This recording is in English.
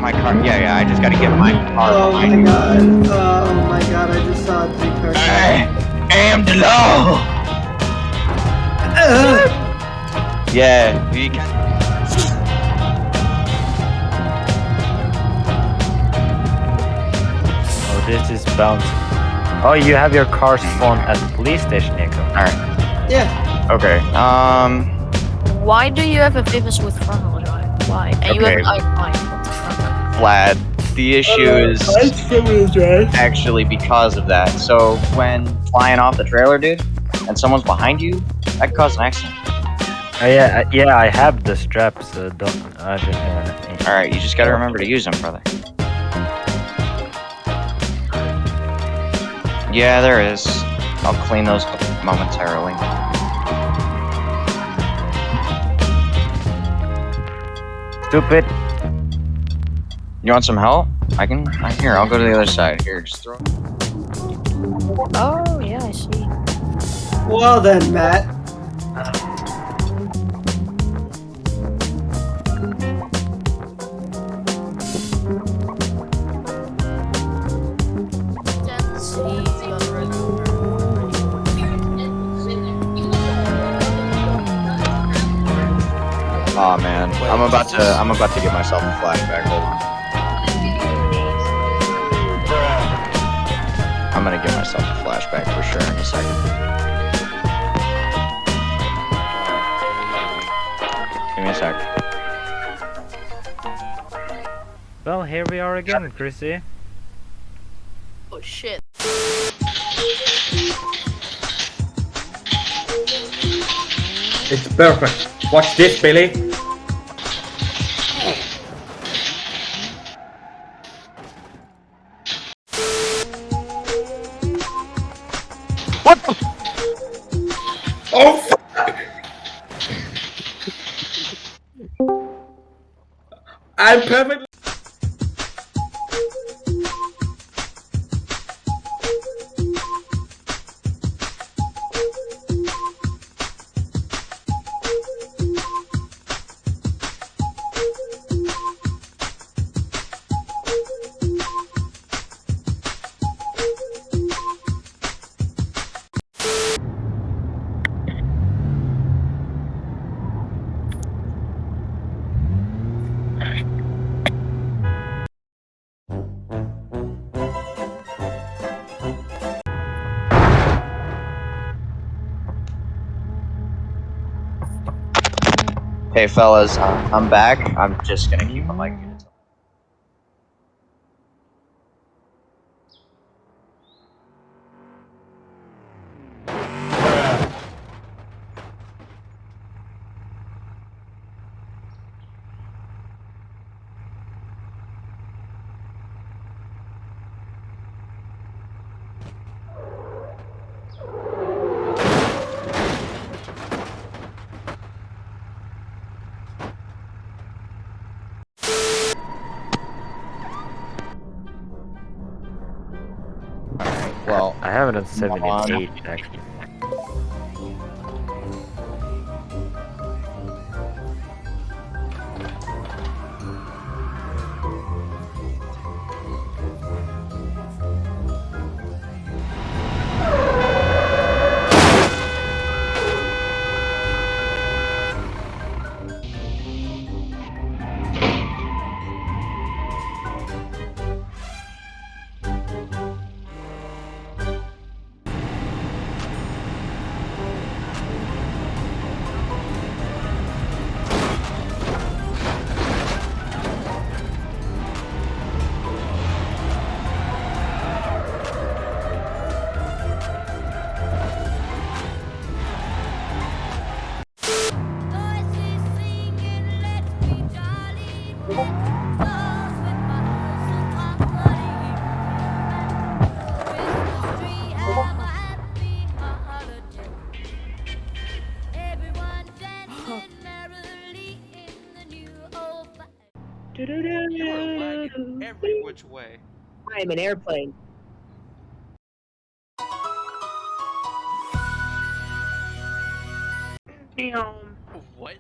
my car. Yeah, I just gotta get my car. Oh my god. Oh my god, I just saw a 3-car. I am the law! Yeah, we can. Oh, this is bouncing. Oh, you have your car spawned at the police station, Nico. Alright. Yeah. Okay, Why do you have a famous with front-wheel drive? Why? And you have an icon. What the fuck? Vlad, the issue is actually because of that. So, when flying off the trailer, dude, and someone's behind you, that could cause an accident. Oh yeah, I have the straps. Don't. Alright, you just gotta remember to use them, brother. Yeah, there is. I'll clean those up momentarily. Stupid. You want some help? Here, I'll go to the other side. Here, just throw. Oh, yeah, I see. Well then, Matt. Aw, man, I'm about to give myself a flashback. Hold on. I'm gonna give myself a flashback for sure in a second. Give me a sec. Well, here we are again, Chrissy. Oh, shit. It's perfect. Watch this, Billy. What the? Oh, fuck! I'm perfect. Hey, fellas, I'm back. I'm just gonna keep it like it. Well, I have it on 7 and 8 actually. Every which way. I am an airplane. What?